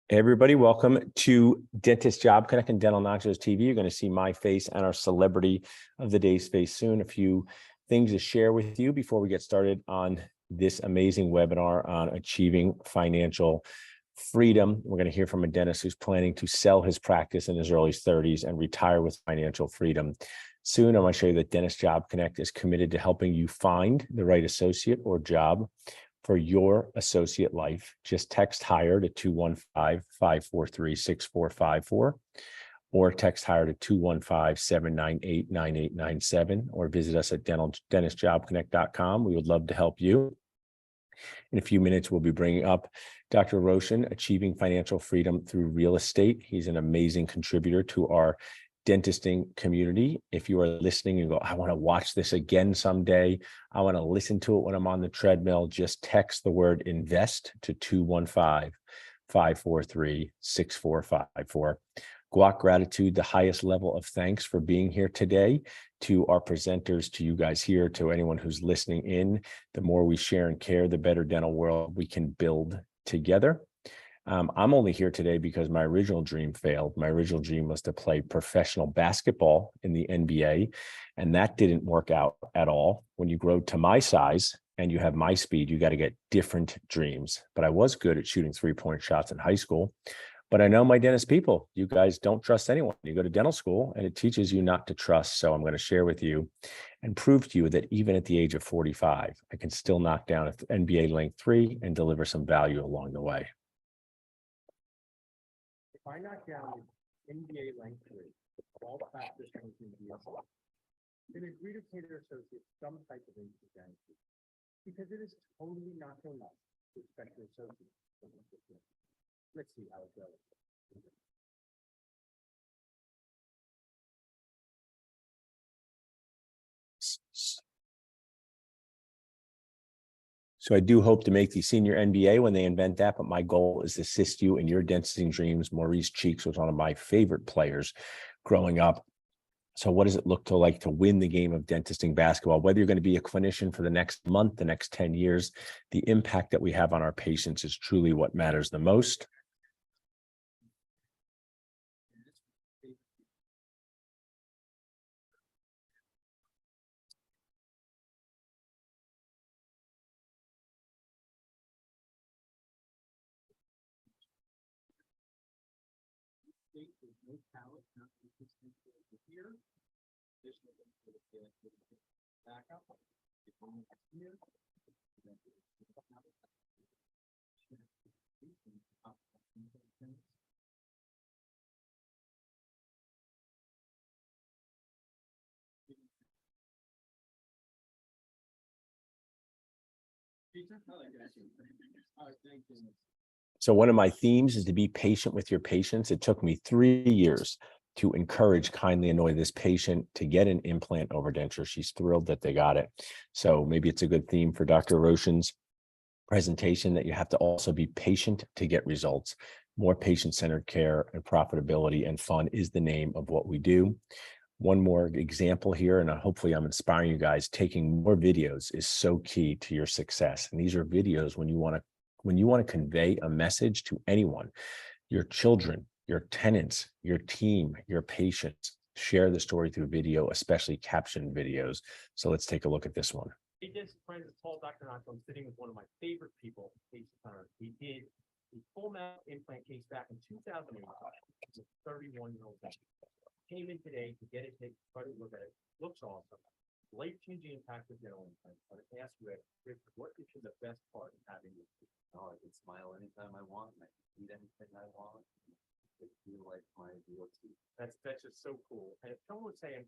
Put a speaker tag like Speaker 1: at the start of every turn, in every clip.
Speaker 1: Everybody, welcome to Dentist Job Connect and Dental Nachos TV. You're going to see my face and our celebrity of the day's face soon. A few things to share with you before we get started on this amazing webinar on achieving financial freedom. We're going to hear from a dentist who's planning to sell his practice in his early 30s and retire with financial freedom. Soon, I want to show you that Dentist Job Connect is committed to helping you find the right associate or job for your associate life. Just text HIRE to 215-543-6454 or text HIRE to 215-798-9897 or visit us at dentistjobconnect.com. We would love to help you. In a few minutes, we'll be bringing up Dr. Roshan, Achieving Financial Freedom Through Real Estate. He's an amazing contributor to our dentisting community. If you are listening and go, I want to watch this again someday, I want to listen to it when I'm on the treadmill, just text the word invest to 215-543-6454. Guac gratitude, the highest level of thanks for being here today, to our presenters, to you guys here, to anyone who's listening in. The more we share and care, the better dental world we can build together. I'm only here today because my original dream failed. My original dream was to play professional basketball in the NBA, and that didn't work out at all. When you grow to my size and you have my speed, you got to get different dreams. But I was good at shooting three-point shots in high school. But I know my dentist people, you guys don't trust anyone. You go to dental school and it teaches you not to trust. So I'm going to share with you and prove to you that even at the age of 45, I can still knock down an NBA length three and deliver some value along the way.
Speaker 2: If I knock down NBA length three, all practice and then agree to pay their associates some type of income guarantee, because it is totally not enough to expect your associates. Let's see how it goes.
Speaker 1: So I do hope to make the senior NBA when they invent that, but my goal is to assist you in your dentisting dreams. Maurice Cheeks was one of my favorite players growing up. So what does it look like to win the game of dentisting basketball? Whether you're going to be a clinician for the next month, the next 10 years, the impact that we have on our patients is truly what matters the most.
Speaker 2: There's no palate, not consistent here. This will go to the back up. Here.
Speaker 1: So one of my themes is to be patient with your patients. It took me 3 years to encourage kindly annoy this patient to get an implant overdenture. She's thrilled that they got it. So maybe it's a good theme for Dr. Roshan's presentation, that you have to also be patient to get results. More patient-centered care and profitability and fun is the name of what we do. One more example here, and hopefully I'm inspiring you guys. Taking more videos is so key to your success. And these are videos when you want to convey a message to anyone, your children, your tenants, your team, your patients. Share the story through video, especially captioned videos. So let's take a look at this one.
Speaker 2: Hey, this friend is Paul Dr. Nachos. I'm sitting with one of my favorite people, Casey Connor. He did a full mouth implant case back in 2008. He's a 31-year-old guy. Came in today to get it taken, try to look at it. Looks awesome. Life-changing impact of dental implants. But I ask you, what is the best part of having this?
Speaker 3: Oh, I can smile anytime I want, and I can eat anything I want. They feel like my real teeth.
Speaker 2: That's just so cool. And if someone was saying,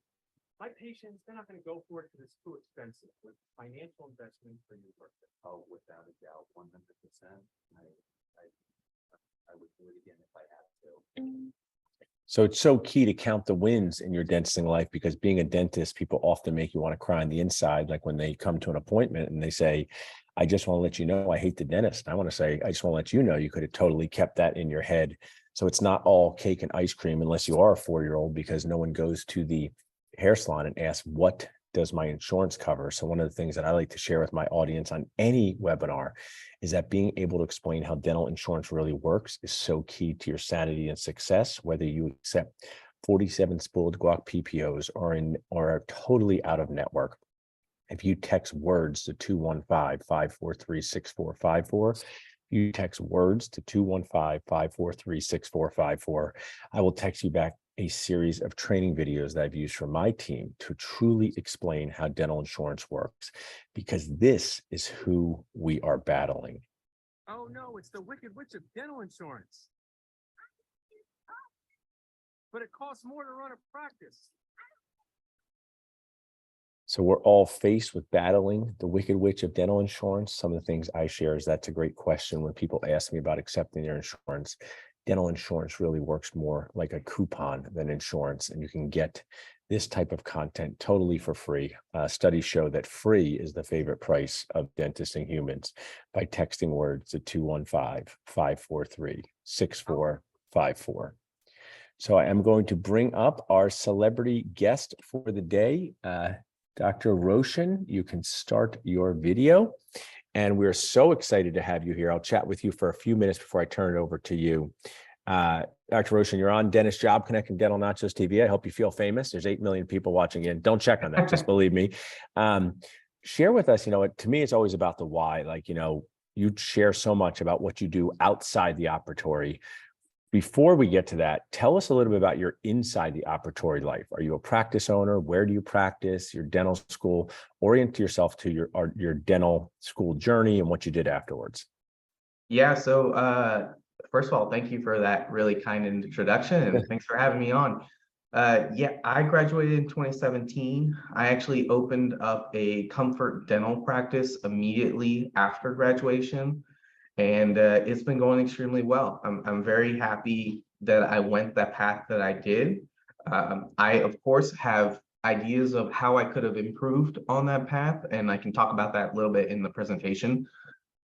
Speaker 2: my patients, they're not going to go for it because it's too expensive. With financial investment for your work.
Speaker 3: Oh, without a doubt, 100%. I would do it again if I had to.
Speaker 1: So it's so key to count the wins in your dentisting life, because being a dentist, people often make you want to cry on the inside. Like when they come to an appointment and they say, I just want to let you know I hate the dentist. I want to say, I just want to let you know you could have totally kept that in your head. So it's not all cake and ice cream unless you are a 4-year-old, because no one goes to the hair salon and asks, what does my insurance cover? So one of the things that I like to share with my audience on any webinar is that being able to explain how dental insurance really works is so key to your sanity and success, whether you accept 47 spooled guac PPOs or are totally out of network. If you text words to 215-543-6454, you text words to 215-543-6454, I will text you back a series of training videos that I've used for my team to truly explain how dental insurance works, because this is who we are battling.
Speaker 2: Oh no, it's the wicked witch of dental insurance. But it costs more to run a practice.
Speaker 1: So we're all faced with battling the wicked witch of dental insurance. Some of the things I share is that's a great question when people ask me about accepting their insurance. Dental insurance really works more like a coupon than insurance, and you can get this type of content totally for free. Studies show that free is the favorite price of dentists and humans by texting words to 215-543-6454. So I am going to bring up our celebrity guest for the day, Dr. Roshan. You can start your video. And we're so excited to have you here. I'll chat with you for a few minutes before I turn it over to you. Dr. Roshan, you're on Dentist Job Connect and Dental Nachos TV. I hope you feel famous. There's 8 million people watching in. Don't check on that, just believe me. Share with us, to me, it's always about the why. Like, you share so much about what you do outside the operatory. Before we get to that, tell us a little bit about your inside the operatory life. Are you a practice owner? Where do you practice? Your dental school? Orient yourself to your dental school journey and what you did afterwards.
Speaker 4: Yeah, so first of all, thank you for that really kind introduction, and thanks for having me on. Yeah, I graduated in 2017. I actually opened up a comfort dental practice immediately after graduation. And it's been going extremely well. I'm very happy that I went that path that I did. I, of course, have ideas of how I could have improved on that path, and I can talk about that a little bit in the presentation.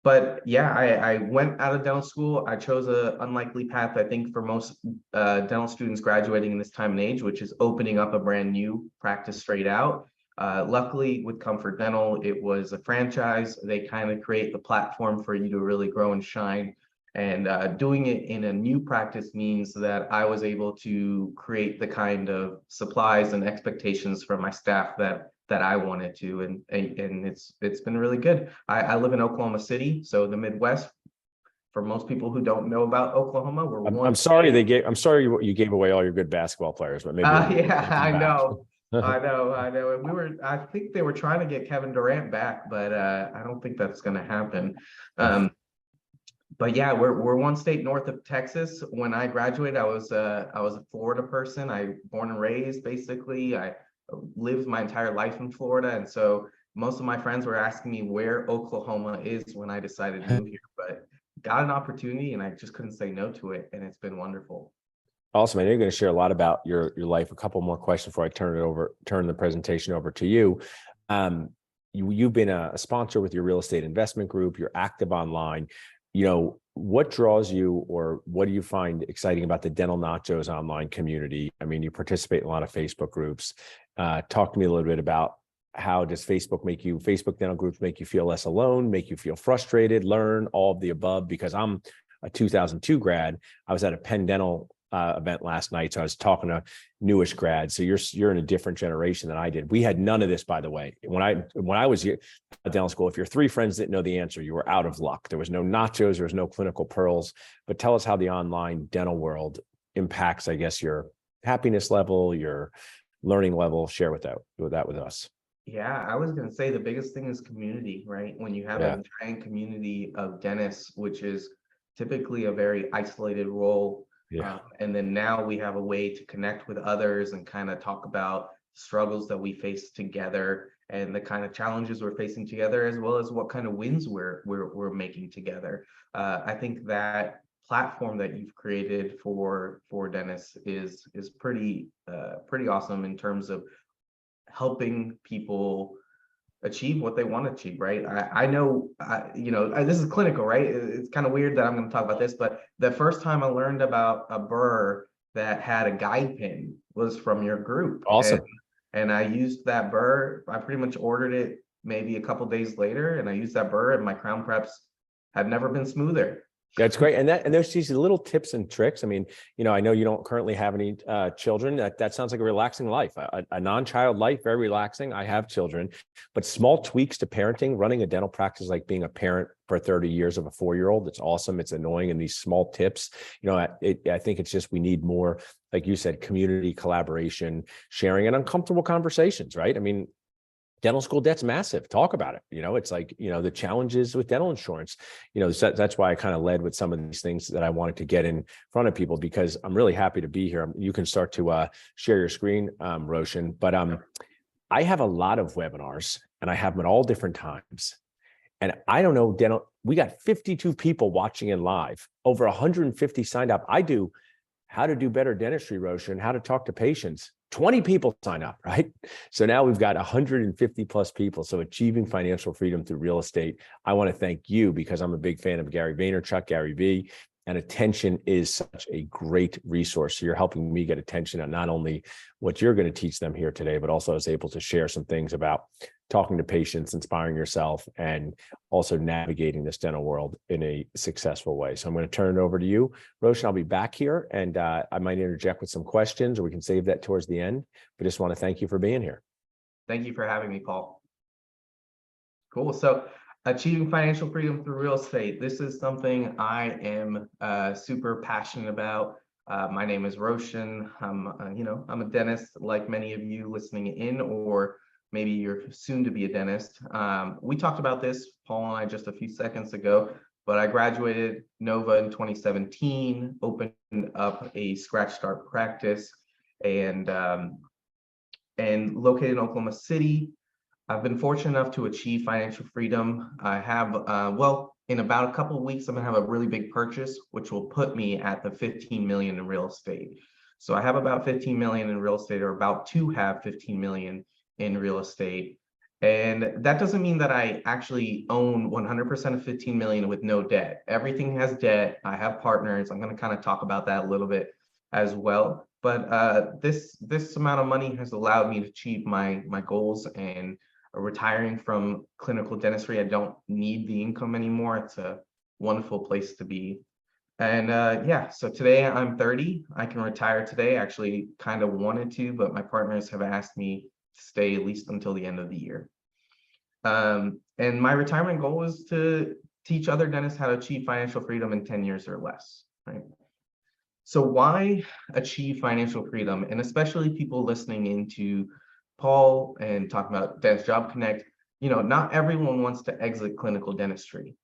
Speaker 4: But yeah, I went out of dental school. I chose an unlikely path, I think, for most dental students graduating in this time and age, which is opening up a brand new practice straight out. Luckily, with Comfort Dental, it was a franchise. They kind of create the platform for you to really grow and shine. And doing it in a new practice means that I was able to create the kind of supplies and expectations for my staff that I wanted to, and it's been really good. I live in Oklahoma City, so the Midwest. For most people who don't know about Oklahoma, we're
Speaker 1: I'm sorry you gave away all your good basketball players, but maybe
Speaker 4: yeah, I know. I know. And I think they were trying to get Kevin Durant back, but I don't think that's going to happen. But yeah, we're one state north of Texas. When I graduated, I was a Florida person. I born and raised, basically. I lived my entire life in Florida, and so most of my friends were asking me where Oklahoma is when I decided to move here. But got an opportunity, and I just couldn't say no to it, and it's been wonderful.
Speaker 1: Awesome. I know you're going to share a lot about your life. A couple more questions before I turn the presentation over to you. You've been a sponsor with your real estate investment group. You're active online. What draws you, or what do you find exciting about the Dental Nachos online community? I mean, you participate in a lot of Facebook groups. Talk to me a little bit about how does Facebook dental groups make you feel less alone, make you feel frustrated, learn all of the above? Because I'm a 2002 grad. I was at a Penn Dental event last night, so I was talking to newish grads. So you're in a different generation than I did. We had none of this, by the way. When I was at dental school, if your 3 friends didn't know the answer, you were out of luck. There was no nachos, there was no clinical pearls. But tell us how the online dental world impacts, I guess, your happiness level, your learning level. Share with that with us.
Speaker 4: Yeah, I was going to say the biggest thing is community, right? When you have a giant community of dentists, which is typically a very isolated role. And then now we have a way to connect with others and kind of talk about struggles that we face together and the kind of challenges we're facing together, as well as what kind of wins we're making together. I think that platform that you've created for dentists is pretty awesome in terms of helping people achieve what they want to achieve, right? I know, this is clinical, right? It's kind of weird that I'm going to talk about this, but the first time I learned about a burr that had a guide pin was from your group.
Speaker 1: Awesome.
Speaker 4: And I used that burr. I pretty much ordered it maybe a couple days later, and I used that burr, and my crown preps have never been smoother.
Speaker 1: That's great. And there's these little tips and tricks. I mean, I know you don't currently have any children. That sounds like a relaxing life, a non-child life, very relaxing. I have children, but small tweaks to parenting, running a dental practice, like being a parent for 30 years of a 4-year-old. It's awesome. It's annoying. And these small tips, I think it's just, we need more, like you said, community collaboration, sharing, and uncomfortable conversations, right? I mean, dental school debt's massive. Talk about it. It's like, the challenges with dental insurance. That's why I kind of led with some of these things that I wanted to get in front of people, because I'm really happy to be here. You can start to share your screen, Roshan, but I have a lot of webinars and I have them at all different times. And I don't know, dental, we got 52 people watching in live, over 150 signed up. I do how to do better dentistry, Roshan, how to talk to patients. 20 people sign up, right? So now we've got 150 plus people. So achieving financial freedom through real estate. I want to thank you, because I'm a big fan of Gary Vaynerchuk, Gary V, and attention is such a great resource. So you're helping me get attention on not only what you're going to teach them here today, but also I was able to share some things about talking to patients, inspiring yourself, and also navigating this dental world in a successful way. So I'm going to turn it over to you, Roshan. I'll be back here, and I might interject with some questions, or we can save that towards the end, but just want to thank you for being here.
Speaker 4: Thank you for having me, Paul. Cool. So achieving financial freedom through real estate. This is something I am super passionate about. My name is Roshan. I'm a dentist, like many of you listening in, or maybe you're soon to be a dentist. We talked about this, Paul and I, just a few seconds ago, but I graduated Nova in 2017, opened up a scratch start practice, and located in Oklahoma City. I've been fortunate enough to achieve financial freedom. I have, in about a couple of weeks, I'm gonna have a really big purchase, which will put me at the 15 million in real estate. So I have about 15 million in real estate, or about to have 15 million in real estate. And that doesn't mean that I actually own 100% of 15 million with no debt. Everything has debt. I have partners. I'm gonna kind of talk about that a little bit as well. But this amount of money has allowed me to achieve my goals, and retiring from clinical dentistry, I don't need the income anymore. It's a wonderful place to be. And so today I'm 30. I can retire today. I actually kind of wanted to, but my partners have asked me to stay at least until the end of the year. And my retirement goal is to teach other dentists how to achieve financial freedom in 10 years or less, right? So why achieve financial freedom? And especially people listening into Paul and talking about Dentist Job Connect, not everyone wants to exit clinical dentistry.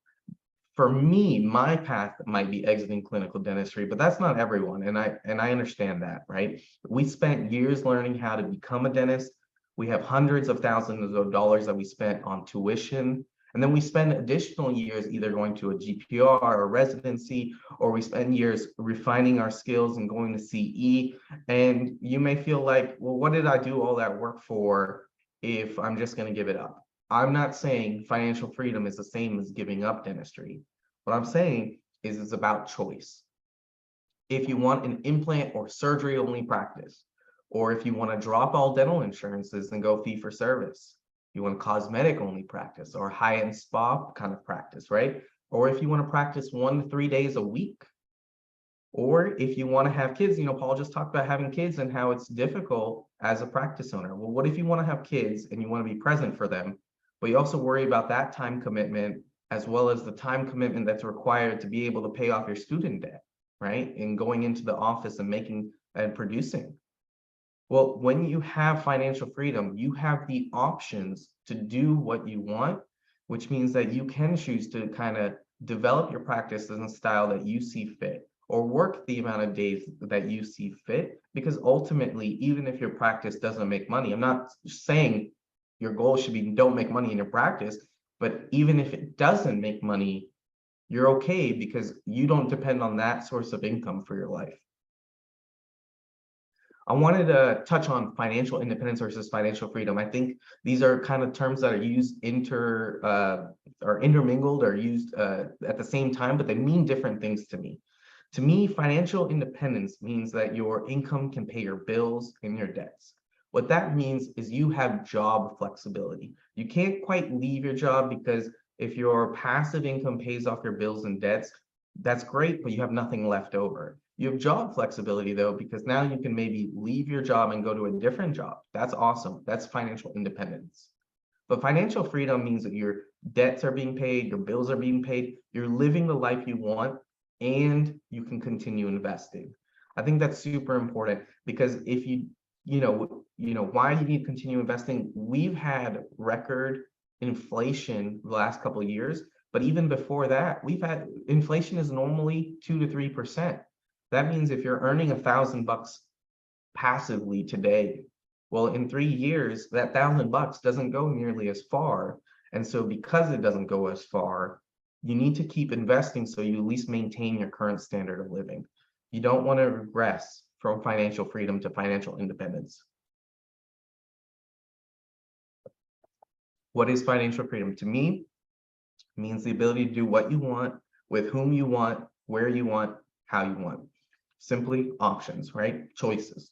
Speaker 4: For me, my path might be exiting clinical dentistry, but that's not everyone. And I understand that, right? We spent years learning how to become a dentist. We have hundreds of thousands of dollars that we spent on tuition. And then we spend additional years either going to a GPR or residency, or we spend years refining our skills and going to CE. And you may feel like, well, what did I do all that work for if I'm just going to give it up? I'm not saying financial freedom is the same as giving up dentistry. What I'm saying is it's about choice. If you want an implant or surgery only practice, or if you want to drop all dental insurances and go fee for service, you want a cosmetic only practice or high-end spa kind of practice, right? Or if you want to practice 1 to 3 days a week, or if you want to have kids, Paul just talked about having kids and how it's difficult as a practice owner. Well, what if you want to have kids and you want to be present for them, but you also worry about that time commitment, as well as the time commitment that's required to be able to pay off your student debt, right? And going into the office and making and producing. Well, when you have financial freedom, you have the options to do what you want, which means that you can choose to kind of develop your practice in a style that you see fit, or work the amount of days that you see fit, because ultimately, even if your practice doesn't make money, I'm not saying your goal should be don't make money in your practice, but even if it doesn't make money, you're okay, because you don't depend on that source of income for your life. I wanted to touch on financial independence versus financial freedom. I think these are kind of terms that are used or intermingled, or used at the same time, but they mean different things to me. To me, financial independence means that your income can pay your bills and your debts. What that means is you have job flexibility. You can't quite leave your job because if your passive income pays off your bills and debts, that's great, but you have nothing left over. You have job flexibility though, because now you can maybe leave your job and go to a different job. That's awesome. That's financial independence. But financial freedom means that your debts are being paid, your bills are being paid, you're living the life you want, and you can continue investing. I think that's super important because if why you need to continue investing. We've had record inflation the last couple of years, but even before that, we've had inflation is normally 2 to 3%. That means if you're earning $1,000 passively today, well, in 3 years, that $1,000 doesn't go nearly as far. And so because it doesn't go as far, you need to keep investing so you at least maintain your current standard of living. You don't want to regress from financial freedom to financial independence. What is financial freedom? To me, it means the ability to do what you want, with whom you want, where you want, how you want. Simply options, right? Choices.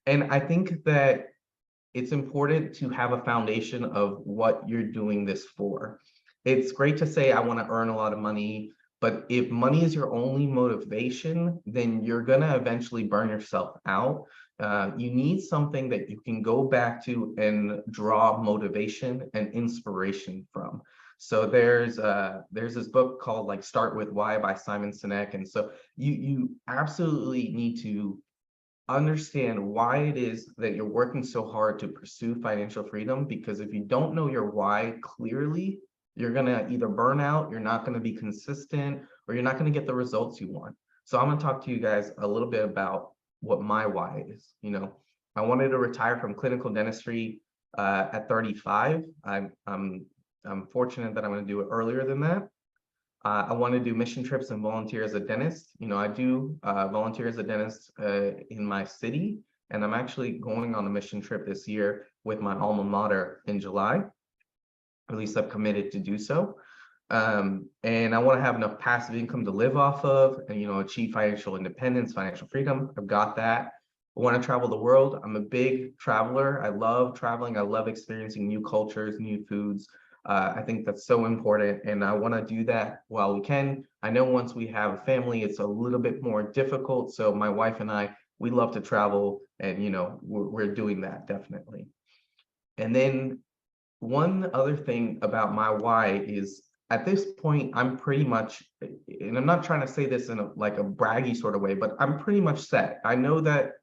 Speaker 4: And I think that it's important to have a foundation of what you're doing this for. It's great to say, I want to earn a lot of money, but if money is your only motivation, then you're going to eventually burn yourself out. You need something that you can go back to and draw motivation and inspiration from. So there's this book called like Start With Why by Simon Sinek. And so you absolutely need to understand why it is that you're working so hard to pursue financial freedom, because if you don't know your why clearly, you're going to either burn out, you're not going to be consistent, or you're not going to get the results you want. So I'm going to talk to you guys a little bit about what my why is. I wanted to retire from clinical dentistry at 35. I'm fortunate that I'm going to do it earlier than that. I want to do mission trips and volunteer as a dentist. I do volunteer as a dentist in my city, and I'm actually going on a mission trip this year with my alma mater in July. At least I've committed to do so. And I want to have enough passive income to live off of and, achieve financial independence, financial freedom. I've got that. I want to travel the world. I'm a big traveler. I love traveling. I love experiencing new cultures, new foods. I think that's so important, and I want to do that while we can. I know once we have a family, it's a little bit more difficult. So my wife and I, we love to travel, and we're doing that definitely. And then one other thing about my why is at this point, I'm pretty much, and I'm not trying to say this in a braggy sort of way, but I'm pretty much set. I know that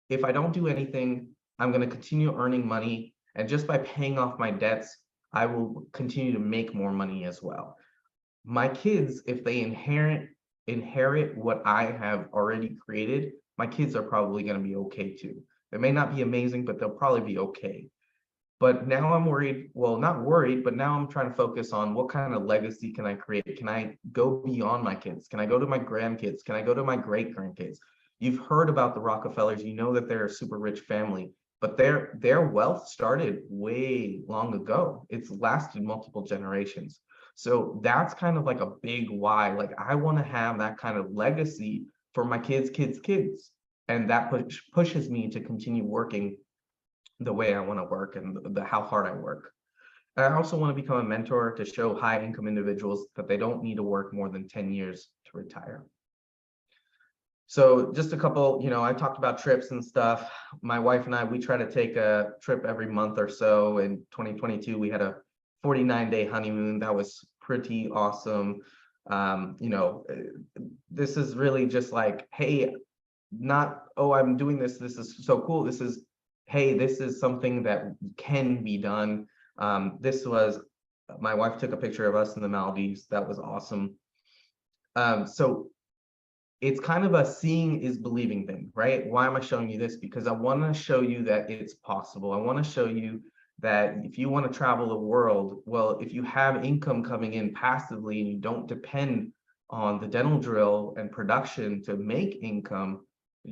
Speaker 4: if I don't do anything, I'm going to continue earning money, and just by paying off my debts, I will continue to make more money as well. My kids, if they inherit what I have already created, my kids are probably going to be okay too. They may not be amazing, but they'll probably be okay. But now I'm worried, well, not worried, but now I'm trying to focus on what kind of legacy can I create? Can I go beyond my kids? Can I go to my grandkids? Can I go to my great grandkids? You've heard about the Rockefellers, you know that they're a super rich family. But their wealth started way long ago. It's lasted multiple generations. So that's kind of like a big why. Like I want to have that kind of legacy for my kids. And that pushes me to continue working the way I want to work and how hard I work. And I also want to become a mentor to show high income individuals that they don't need to work more than 10 years to retire. So just a couple, I talked about trips and stuff. My wife and I, we try to take a trip every month or so. In 2022, we had a 49-day honeymoon. That was pretty awesome. This is really just like, hey, not, oh, I'm doing this. This is so cool. This is, hey, this is something that can be done. My wife took a picture of us in the Maldives. That was awesome. So it's kind of a seeing is believing thing, right? Why am I showing you this? Because I want to show you that it's possible. I want to show you that if you want to travel the world, well, if you have income coming in passively and you don't depend on the dental drill and production to make income,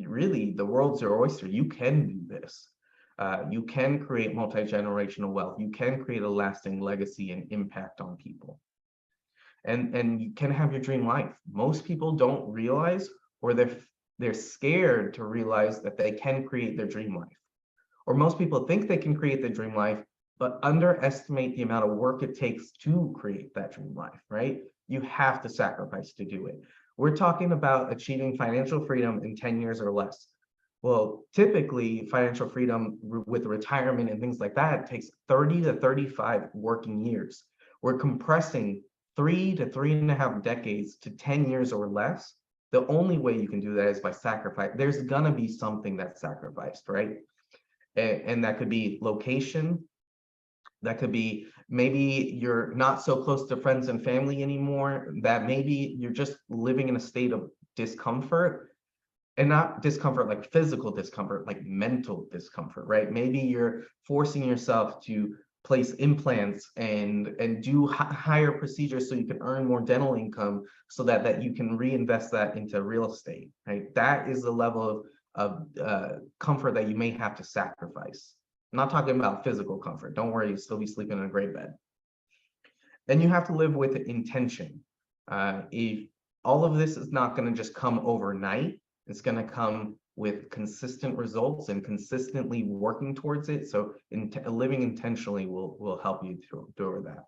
Speaker 4: really the world's your oyster. You can do this. You can create multi-generational wealth. You can create a lasting legacy and impact on people. And you can have your dream life. Most people don't realize, or they're scared to realize that they can create their dream life. or most people think they can create the dream life, but underestimate the amount of work it takes to create that dream life, right? You have to sacrifice to do it. We're talking about achieving financial freedom in 10 years or less. Well, typically financial freedom with retirement and things like that takes 30 to 35 working years. We're compressing 3 to 3.5 decades to 10 years or less. The only way you can do that is by sacrifice. There's gonna be something that's sacrificed, right? And that could be location. That could be maybe you're not so close to friends and family anymore, that maybe you're just living in a state of discomfort, and not discomfort like physical discomfort, like mental discomfort, right? Maybe you're forcing yourself to place implants and do higher procedures so you can earn more dental income so that you can reinvest that into real estate, right? That is the level of comfort that you may have to sacrifice. I'm not talking about physical comfort. Don't worry, you'll still be sleeping in a great bed. And you have to live with intention. If all of this is not going to just come overnight, it's going to come with consistent results and consistently working towards it. So living intentionally will help you do that.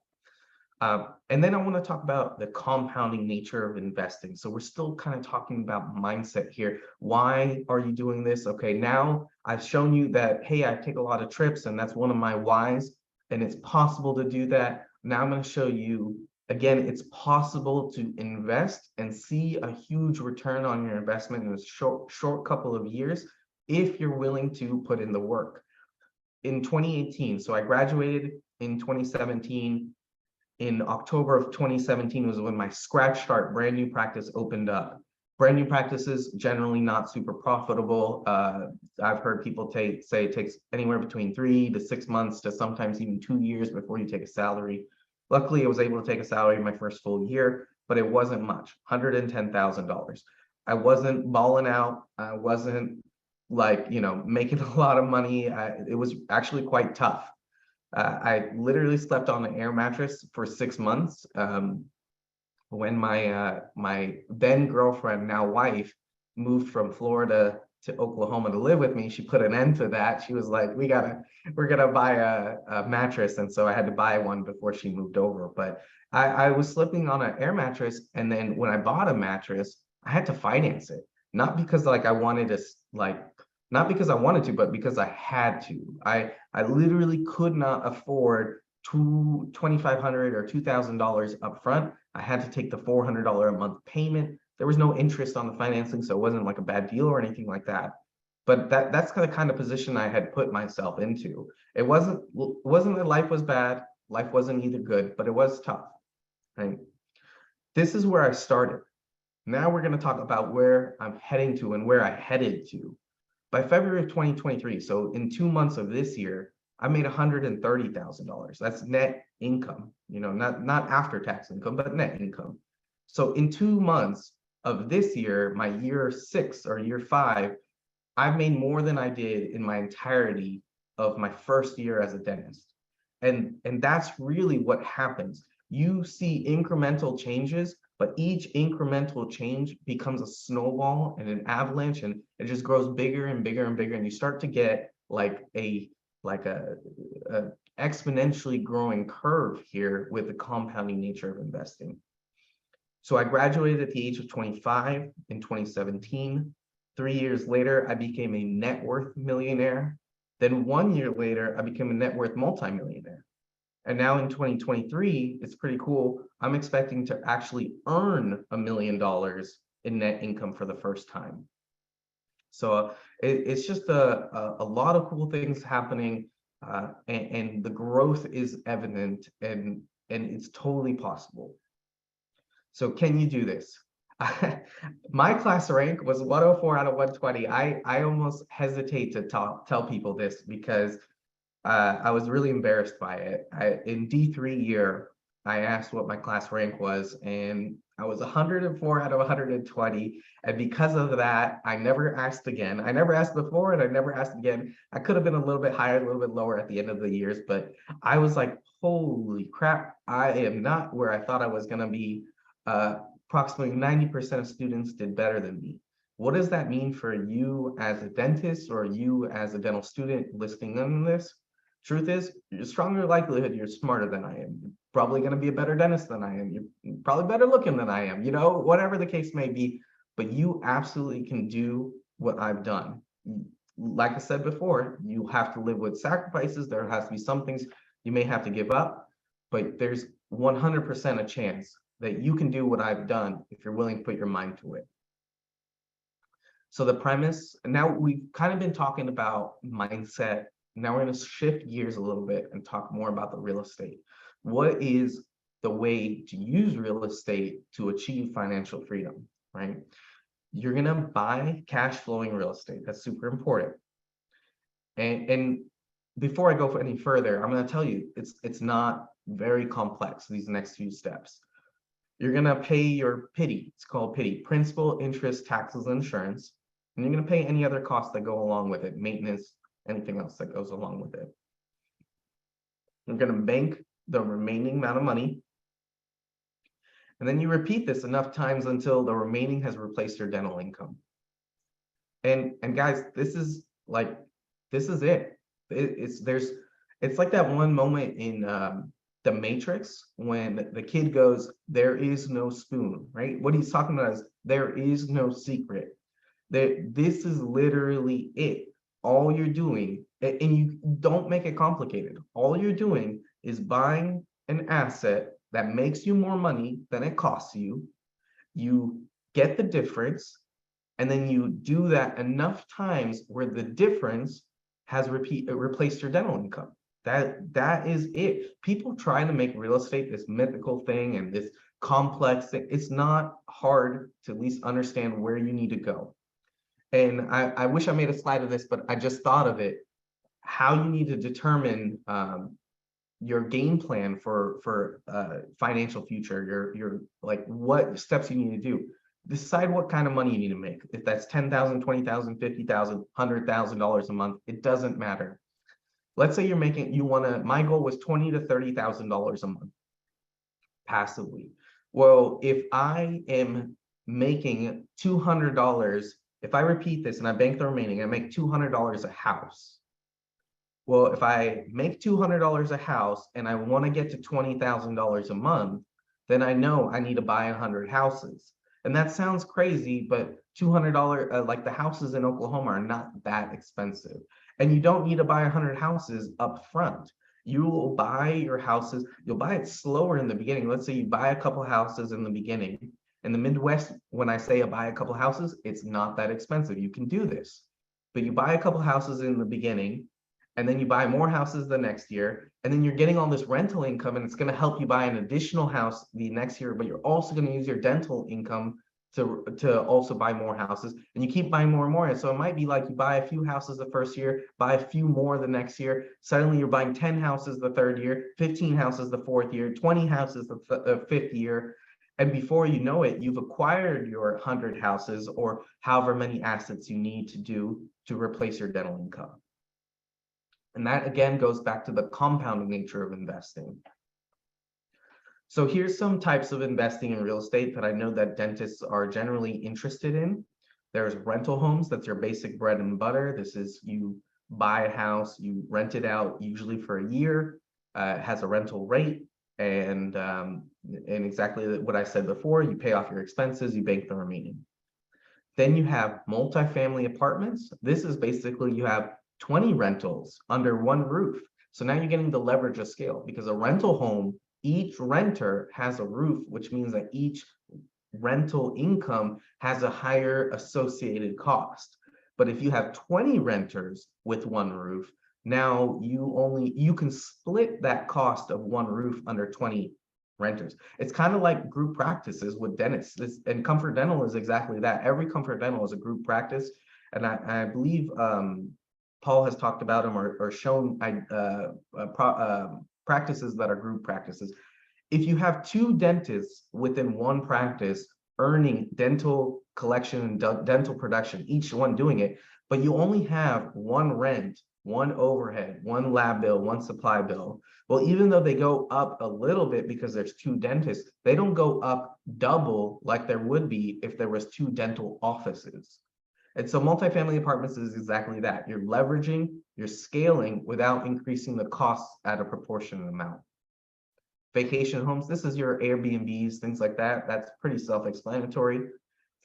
Speaker 4: And then I want to talk about the compounding nature of investing. So we're still kind of talking about mindset here. Why are you doing this? Okay, now I've shown you that, hey, I take a lot of trips and that's one of my whys, and it's possible to do that. Now I'm going to show you, again, it's possible to invest and see a huge return on your investment in a short couple of years if you're willing to put in the work. In 2018, so I graduated in 2017. In October of 2017 was when my Scratch Start brand new practice opened up. Brand new practices generally not super profitable. I've heard people say it takes anywhere between 3 to 6 months to sometimes even 2 years before you take a salary. Luckily, I was able to take a salary my first full year, but it wasn't much, $110,000. I wasn't balling out. I wasn't like, making a lot of money. It was actually quite tough. I literally slept on an air mattress for 6 months. When my then girlfriend, now wife, moved from Florida to Oklahoma to live with me, she put an end to that. She was like, we're gonna buy a mattress, and so I had to buy one before she moved over. But I was sleeping on an air mattress, and then when I bought a mattress, I had to finance it, not because I wanted to not because I wanted to, but because I had to. I literally could not afford $2,500 or $2,000 up front. I had to take the $400 a month payment. There was no interest on the financing, so it wasn't like a bad deal or anything like that. But that's the kind of position I had put myself into. It wasn't that life was bad. Life wasn't either good, but it was tough. Right? This is where I started. Now we're going to talk about where I'm heading to and where I headed to. By February of 2023, so in 2 months of this year, I made $130,000. That's net income, not after tax income, but net income. So in 2 months of this year, my year 6 or year 5, I've made more than I did in my entirety of my first year as a dentist. And that's really what happens. You see incremental changes, but each incremental change becomes a snowball and an avalanche, and it just grows bigger and bigger and bigger, and you start to get like a exponentially growing curve here with the compounding nature of investing. So I graduated at the age of 25 in 2017. 3 years later, I became a net worth millionaire. Then 1 year later, I became a net worth multimillionaire. And now in 2023, it's pretty cool. I'm expecting to actually earn $1 million in net income for the first time. So it's just a lot of cool things happening, and the growth is evident, and it's totally possible. So can you do this? My class rank was 104 out of 120. I almost hesitate to tell people this because I was really embarrassed by it. In D3 year, I asked what my class rank was, and I was 104 out of 120. And because of that, I never asked again. I never asked before, and I never asked again. I could have been a little bit higher, a little bit lower at the end of the years, but I was like, holy crap, I am not where I thought I was going to be. Approximately 90% of students did better than me. What does that mean for you as a dentist or you as a dental student listening in this? Truth is, you're stronger likelihood you're smarter than I am. You're probably going to be a better dentist than I am. You're probably better looking than I am, whatever the case may be. But you absolutely can do what I've done. Like I said before, you have to live with sacrifices. There has to be some things you may have to give up, but there's 100% a chance that you can do what I've done if you're willing to put your mind to it. So the premise, now we've kind of been talking about mindset. Now we're going to shift gears a little bit and talk more about the real estate. What is the way to use real estate to achieve financial freedom, right? You're going to buy cash flowing real estate. That's super important. And before I go any further, I'm going to tell you, it's not very complex, these next few steps. You're going to pay your PITI. It's called PITI, principal, interest, taxes, and insurance. And you're going to pay any other costs that go along with it, maintenance, anything else that goes along with it. You're going to bank the remaining amount of money. And then you repeat this enough times until the remaining has replaced your dental income. And guys, this is it. It's like that one moment in the Matrix when the kid goes, "There is no spoon," right? What he's talking about is there is no secret. This is literally it. All you're doing, and you don't make it complicated. All you're doing is buying an asset that makes you more money than it costs you. You get the difference, and then you do that enough times where the difference has replaced your dental income. That is it. People try to make real estate this mythical thing and this complex thing. It's not hard to at least understand where you need to go. And I wish I made a slide of this, but I just thought of it. How you need to determine your game plan for financial future, your like what steps you need to do. Decide what kind of money you need to make. If that's $10,000, $20,000, $50,000, $100,000 a month, it doesn't matter. Let's say my goal was $20,000 to $30,000 a month passively. Well, if I am making $200, if I repeat this and I bank the remaining, I make $200 a house. Well, if I make $200 a house and I want to get to $20,000 a month, then I know I need to buy 100 houses. And that sounds crazy, but $200, like the houses in Oklahoma are not that expensive. And you don't need to buy 100 houses up front. You will buy your houses, you'll buy it slower in the beginning. Let's say you buy a couple houses in the beginning. In the Midwest, when I say I buy a couple houses, it's not that expensive. You can do this. But you buy a couple houses in the beginning, and then you buy more houses the next year, and then you're getting all this rental income, and it's going to help you buy an additional house the next year, but you're also going to use your dental income to also buy more houses, and you keep buying more and more. And so it might be like you buy a few houses the first year, buy a few more the next year. Suddenly you're buying 10 houses the third year, 15 houses the fourth year, 20 houses the fifth year. And before you know it, you've acquired your 100 houses or however many assets you need to replace your dental income. And that again goes back to the compounding nature of investing. So here's some types of investing in real estate that I know that dentists are generally interested in. There's rental homes. That's your basic bread and butter. This is you buy a house, you rent it out usually for a year, it has a rental rate, and exactly what I said before, you pay off your expenses, you bank the remaining. Then you have multifamily apartments. This is basically you have 20 rentals under one roof. So now you're getting the leverage of scale, because a rental home, each renter has a roof, which means that each rental income has a higher associated cost. But if you have 20 renters with one roof, now you can split that cost of one roof under 20 renters. It's kind of like group practices with dentists. And Comfort Dental is exactly that. Every Comfort Dental is a group practice. And I believe Paul has talked about them or shown practices that are group practices. If you have two dentists within one practice earning dental collection and dental production, each one doing it, but you only have one rent, one overhead, one lab bill, one supply bill. Well, even though they go up a little bit because there's two dentists, they don't go up double like there would be if there was two dental offices. And so multifamily apartments is exactly that. You're leveraging, you're scaling without increasing the costs at a proportionate amount. Vacation homes, this is your Airbnbs, things like that. That's pretty self-explanatory.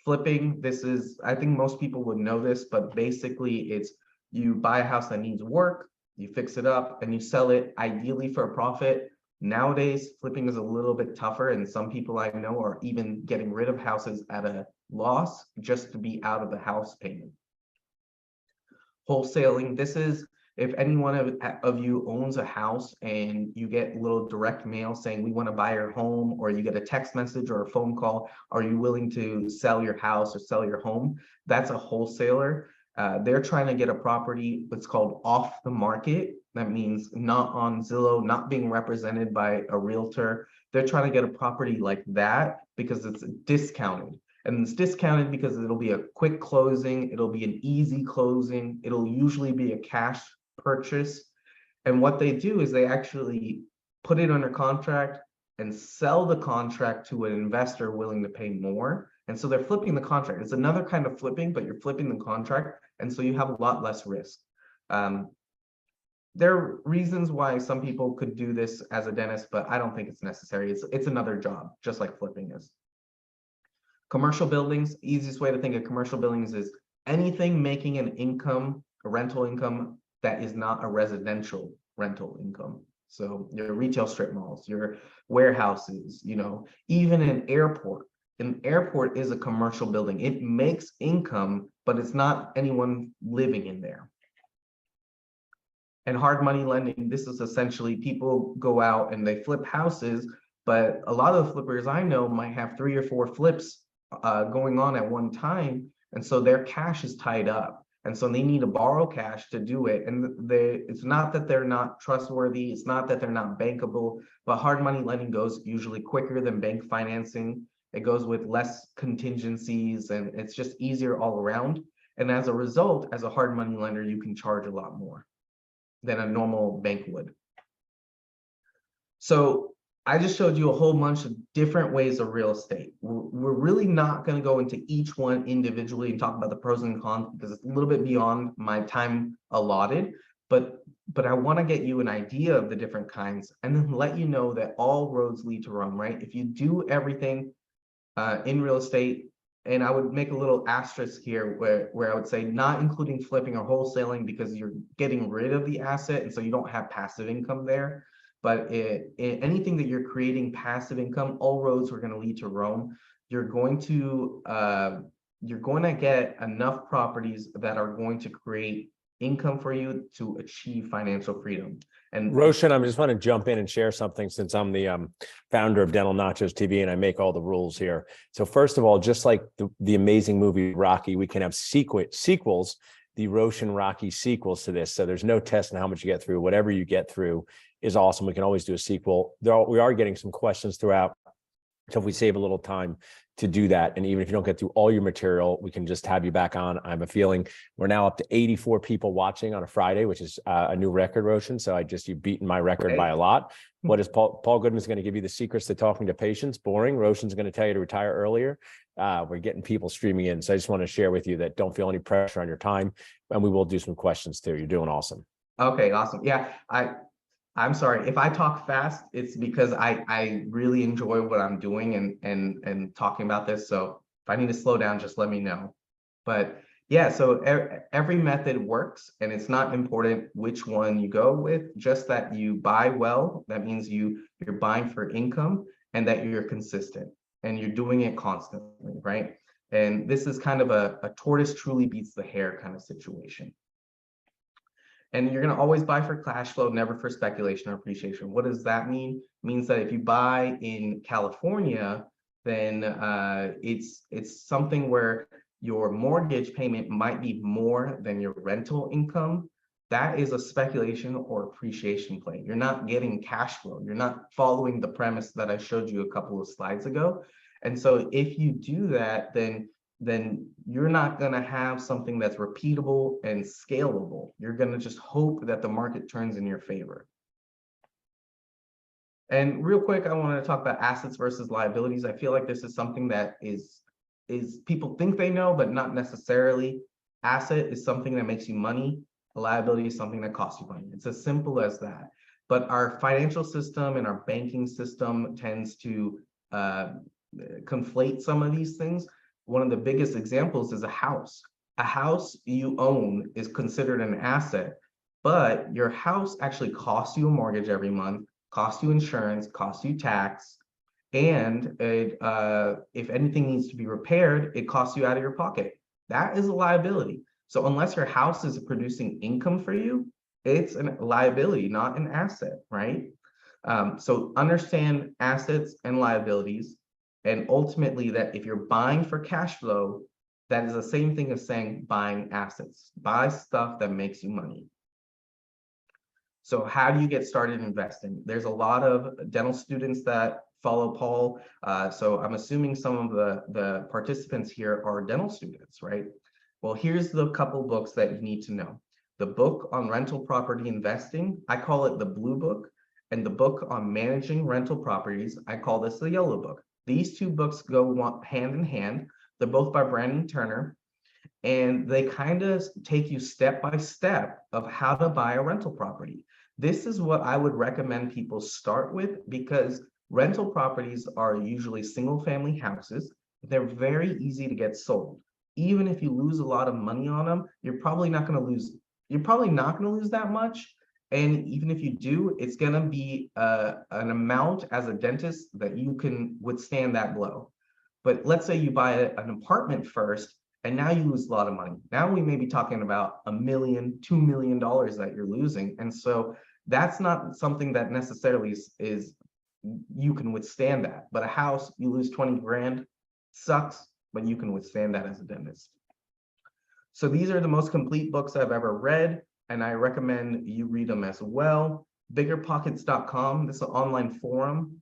Speaker 4: Flipping, this is, I think most people would know this, but basically it's you buy a house that needs work, you fix it up, and you sell it ideally for a profit. Nowadays, flipping is a little bit tougher, and some people I know are even getting rid of houses at a loss just to be out of the house payment. Wholesaling, this is if any one of you owns a house and you get a little direct mail saying we want to buy your home, or you get a text message or a phone call, are you willing to sell your house or sell your home? That's a wholesaler. They're trying to get a property that's called off the market. That means not on Zillow, not being represented by a realtor. They're trying to get a property like that because it's discounted. And it's discounted because it'll be a quick closing, it'll be an easy closing, it'll usually be a cash purchase. And what they do is they actually put it under contract and sell the contract to an investor willing to pay more. And so they're flipping the contract. It's another kind of flipping, but you're flipping the contract. And so you have a lot less risk. There are reasons why some people could do this as a dentist, but I don't think it's necessary. It's another job, just like flipping is. Commercial buildings, easiest way to think of commercial buildings is anything making an income, a rental income that is not a residential rental income. So your retail strip malls, your warehouses, even an airport. An airport is a commercial building. It makes income, but it's not anyone living in there. And hard money lending, this is essentially people go out and they flip houses, but a lot of the flippers I know might have 3 or 4 flips going on at one time. And so their cash is tied up. And so they need to borrow cash to do it. And it's not that they're not trustworthy. It's not that they're not bankable, but hard money lending goes usually quicker than bank financing. It goes with less contingencies and it's just easier all around. And as a result, as a hard money lender, you can charge a lot more than a normal bank would. So I just showed you a whole bunch of different ways of real estate. We're really not going to go into each one individually and talk about the pros and cons because it's a little bit beyond my time allotted, but I want to get you an idea of the different kinds and then let you know that all roads lead to Rome, right? If you do everything in real estate, and I would make a little asterisk here where I would say not including flipping or wholesaling because you're getting rid of the asset and so you don't have passive income there. But anything that you're creating passive income, all roads are going to lead to Rome. You're going to get enough properties that are going to create income for you to achieve financial freedom. And
Speaker 1: Roshan, I just want to jump in and share something since I'm the founder of Dental Nachos TV and I make all the rules here. So first of all, just like the amazing movie Rocky, we can have sequels, the Roshan Rocky sequels to this. So there's no test on how much you get through. Whatever you get through is awesome. We can always do a sequel. We are getting some questions throughout. So if we save a little time to do that, and even if you don't get through all your material, we can just have you back on. I have a feeling we're now up to 84 people watching on a Friday, which is a new record, Roshan. So you've beaten my record by a lot. What is Paul Goodman's going to give you the secrets to talking to patients? Boring. Roshan's going to tell you to retire earlier. We're getting people streaming in. So I just want to share with you that don't feel any pressure on your time. And we will do some questions too. You're doing awesome.
Speaker 4: Okay, awesome. Yeah, I'm sorry if I talk fast. It's because I really enjoy what I'm doing and talking about this. So if I need to slow down, just let me know. But yeah, so every method works, and it's not important which one you go with. Just that you buy well. That means you're buying for income, and that you're consistent and you're doing it constantly, right? And this is kind of a tortoise truly beats the hare kind of situation. And you're going to always buy for cash flow, never for speculation or appreciation. What does that mean? It means that if you buy in California, then it's something where your mortgage payment might be more than your rental income. That is a speculation or appreciation play. You're not getting cash flow. You're not following the premise that I showed you a couple of slides ago. And so if you do that, then you're not going to have something that's repeatable and scalable. You're going to just hope that the market turns in your favor. And real quick, I wanted to talk about assets versus liabilities. I feel like this is something that is people think they know, but not necessarily. Asset is something that makes you money. A liability is something that costs you money. It's as simple as that. But our financial system and our banking system tends to conflate some of these things. One of the biggest examples is a house. A house you own is considered an asset, but your house actually costs you a mortgage every month, costs you insurance, costs you tax, and if anything needs to be repaired, it costs you out of your pocket. That is a liability. So unless your house is producing income for you, it's a liability, not an asset, right? So understand assets and liabilities, and ultimately that if you're buying for cash flow, that is the same thing as saying buying assets. Buy stuff that makes you money. So how do you get started investing? There's a lot of dental students that follow Paul. So I'm assuming some of the participants here are dental students, right? Well, here's the couple books that you need to know. The book on rental property investing, I call it the blue book, and the book on managing rental properties, I call this the yellow book. These two books go hand in hand. They're both by Brandon Turner, and they kind of take you step by step of how to buy a rental property. This is what I would recommend people start with, because rental properties are usually single family houses. They're very easy to get sold. Even if you lose a lot of money on them, you're probably not going to lose that much. And even if you do, it's going to be an amount as a dentist that you can withstand that blow. But let's say you buy an apartment first, and now you lose a lot of money. Now we may be talking about $1 million, $2 million that you're losing. And so that's not something that necessarily is you can withstand that. But a house, you lose 20 grand, sucks, but you can withstand that as a dentist. So these are the most complete books I've ever read, and I recommend you read them as well. Biggerpockets.com, this is an online forum.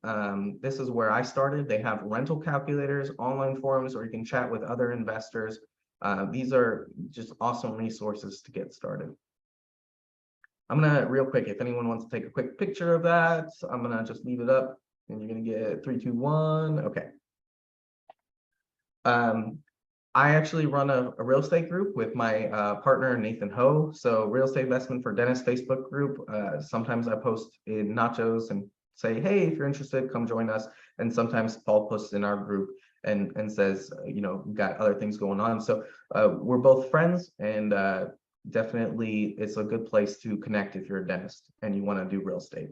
Speaker 4: This is where I started. They have rental calculators, online forums where you can chat with other investors. These are just awesome resources to get started. I'm gonna, real quick, if anyone wants to take a quick picture of that, I'm gonna just leave it up and you're gonna get 3, 2, 1, okay. I actually run a real estate group with my partner, Nathan Ho. So Real Estate Investment for Dentists Facebook group. Sometimes I post in Nachos and say, hey, if you're interested, come join us. And sometimes Paul posts in our group and says, you know, we've got other things going on. So we're both friends, and definitely it's a good place to connect if you're a dentist and you want to do real estate.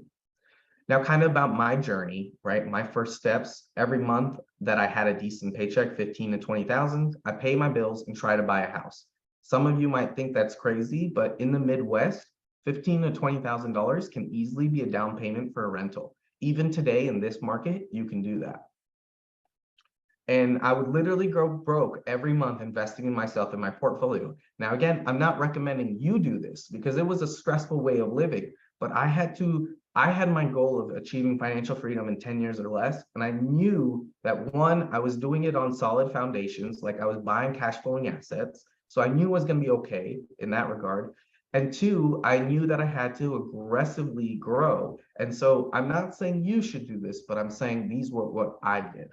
Speaker 4: Now, kind of about my journey, right? My first steps, every month that I had a decent paycheck, 15 to 20,000, I pay my bills and try to buy a house. Some of you might think that's crazy, but in the Midwest, $15 to $20,000 can easily be a down payment for a rental. Even today in this market, you can do that. And I would literally go broke every month investing in myself and my portfolio. Now, again, I'm not recommending you do this because it was a stressful way of living, but I had my goal of achieving financial freedom in 10 years or less. And I knew that, one, I was doing it on solid foundations, like I was buying cash flowing assets. So I knew it was going to be okay in that regard. And two, I knew that I had to aggressively grow. And so I'm not saying you should do this, but I'm saying these were what I did.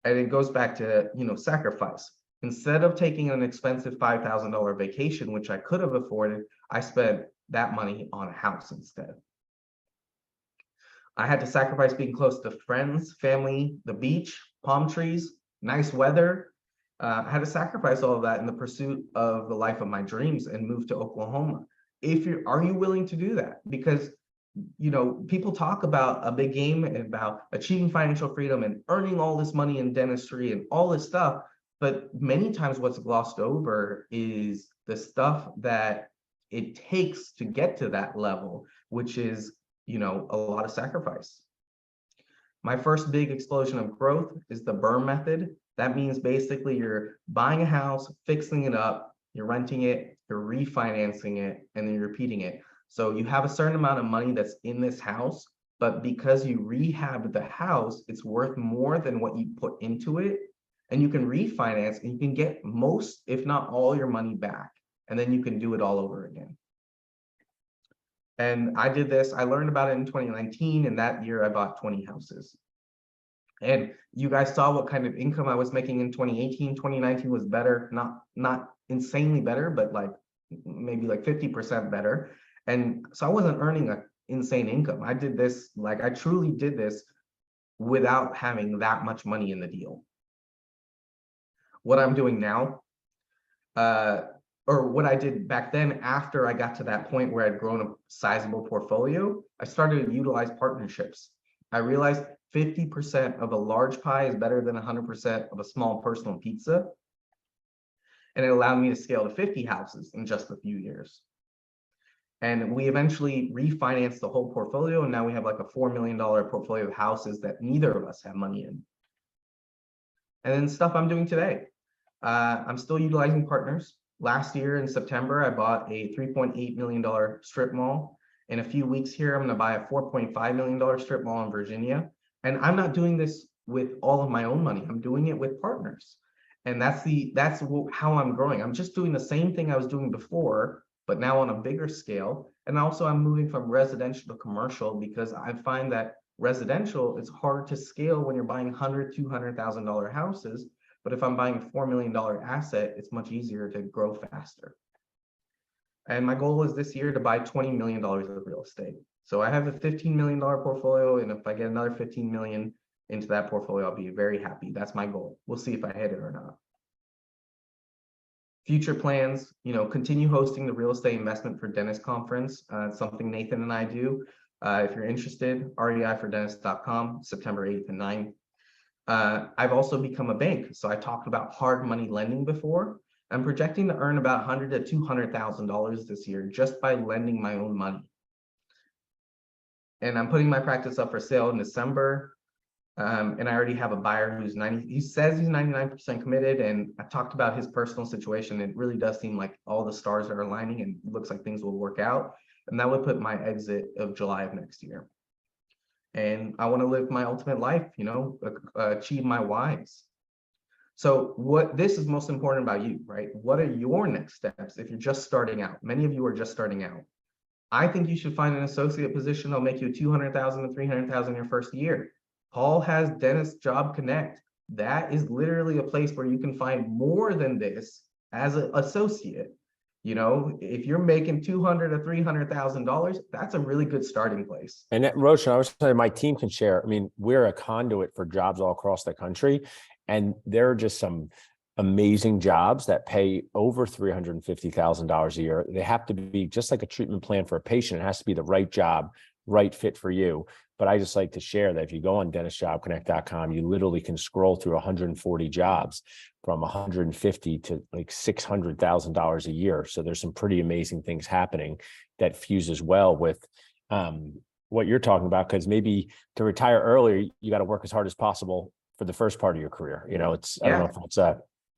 Speaker 4: And it goes back to, you know, sacrifice. Instead of taking an expensive $5,000 vacation, which I could have afforded, I spent that money on a house instead. I had to sacrifice being close to friends, family, the beach, palm trees, nice weather. I had to sacrifice all of that in the pursuit of the life of my dreams and move to Oklahoma. Are you willing to do that? Because, you know, people talk about a big game and about achieving financial freedom and earning all this money in dentistry and all this stuff. But many times what's glossed over is the stuff that it takes to get to that level, which is, you know, a lot of sacrifice. My first big explosion of growth is the BRRRR method. That means basically you're buying a house, fixing it up, you're renting it, you're refinancing it, and then you're repeating it. So you have a certain amount of money that's in this house, but because you rehab the house, it's worth more than what you put into it. And you can refinance and you can get most, if not all, your money back. And then you can do it all over again. And I did this, I learned about it in 2019, and that year I bought 20 houses. And you guys saw what kind of income I was making in 2018. 2019 was better, not insanely better, but like maybe like 50% better. And so I wasn't earning an insane income. I did this, like I truly did this without having that much money in the deal. What I'm doing now, or what I did back then after I got to that point where I'd grown a sizable portfolio, I started to utilize partnerships. I realized 50% of a large pie is better than 100% of a small personal pizza. And it allowed me to scale to 50 houses in just a few years. And we eventually refinanced the whole portfolio. And now we have like a $4 million portfolio of houses that neither of us have money in. And then stuff I'm doing today. I'm still utilizing partners. Last year in September, I bought a $3.8 million strip mall. In a few weeks here, I'm going to buy a $4.5 million strip mall in Virginia. And I'm not doing this with all of my own money. I'm doing it with partners. And that's how I'm growing. I'm just doing the same thing I was doing before, but now on a bigger scale. And also I'm moving from residential to commercial because I find that residential is hard to scale when you're buying $100,000, $200,000 houses. But if I'm buying a $4 million asset, it's much easier to grow faster. And my goal is this year to buy $20 million of real estate. So I have a $15 million portfolio. And if I get another 15 million into that portfolio, I'll be very happy. That's my goal. We'll see if I hit it or not. Future plans, continue hosting the Real Estate Investment for Dentists Conference. It's something Nathan and I do. If you're interested, reifordentists.com, September 8th and 9th. I've also become a bank. So I talked about hard money lending before. I'm projecting to earn about $100,000 to $200,000 this year just by lending my own money. And I'm putting my practice up for sale in December. And I already have a buyer who's he says he's 99% committed. And I talked about his personal situation. It really does seem like all the stars are aligning and it looks like things will work out. And that would put my exit of July of next year. And I want to live my ultimate life, achieve my whys. So this is most important about you, right? What are your next steps if you're just starting out? Many of you are just starting out. I think you should find an associate position that'll make you $200,000 to $300,000 your first year. Paul has Dentist Job Connect. That is literally a place where you can find more than this as an associate. If you're making $200,000 to $300,000, that's a really good starting place.
Speaker 1: And that, Roshan, I was saying my team can share. I mean, we're a conduit for jobs all across the country, and there are just some amazing jobs that pay over $350,000 a year. They have to be just like a treatment plan for a patient. It has to be the right job, right fit for you. But I just like to share that if you go on dentistjobconnect.com, you literally can scroll through 140 jobs from 150 to like $600,000 a year. So there's some pretty amazing things happening that fuses well with what you're talking about, because maybe to retire earlier, you got to work as hard as possible for the first part of your career. I don't know if it's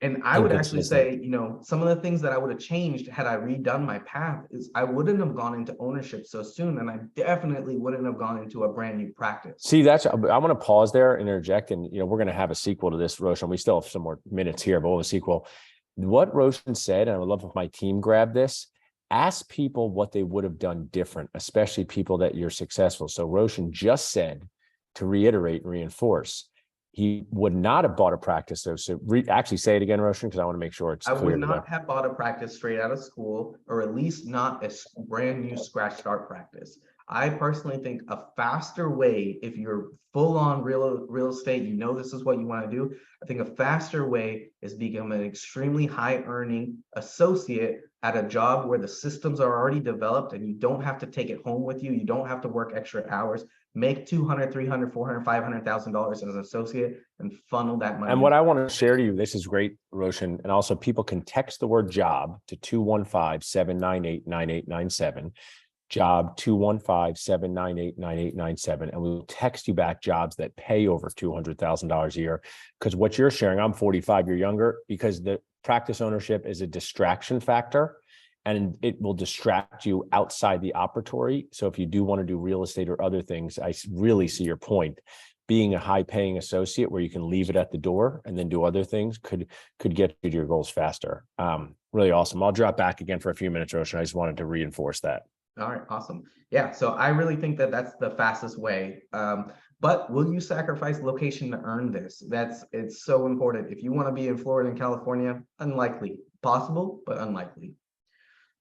Speaker 4: and I would actually say, some of the things that I would have changed had I redone my path is I wouldn't have gone into ownership so soon. And I definitely wouldn't have gone into a brand new practice.
Speaker 1: See, I want to pause there and interject. And, we're going to have a sequel to this, Roshan. We still have some more minutes here, but we'll have a sequel. What Roshan said, and I would love if my team grabbed this, ask people what they would have done different, especially people that you're successful. So Roshan just said, to reiterate and reinforce, he would not have bought a practice. So actually say it again, Roshan, because I want to make sure it's clear.
Speaker 4: I would not have bought a practice straight out of school, or at least not a brand new scratch start practice. I personally think a faster way, if you're full on real estate, this is what you want to do. I think a faster way is become an extremely high earning associate at a job where the systems are already developed and you don't have to take it home with you. You don't have to work extra hours. Make $200,000, $300,000, $400,000, $500,000 as an associate and funnel that money.
Speaker 1: And what I want to share to you, this is great, Roshan. And also people can text the word job to 215-798-9897. Job 215-798-9897. And we'll text you back jobs that pay over $200,000 a year. Because what you're sharing, I'm 45, you're younger, because the practice ownership is a distraction factor. And it will distract you outside the operatory. So if you do want to do real estate or other things, I really see your point. Being a high paying associate where you can leave it at the door and then do other things could get you to your goals faster. Really awesome. I'll drop back again for a few minutes, Roshan. I just wanted to reinforce that.
Speaker 4: All right, awesome. Yeah, so I really think that that's the fastest way. But will you sacrifice location to earn this? It's so important. If you want to be in Florida and California, unlikely. Possible, but unlikely.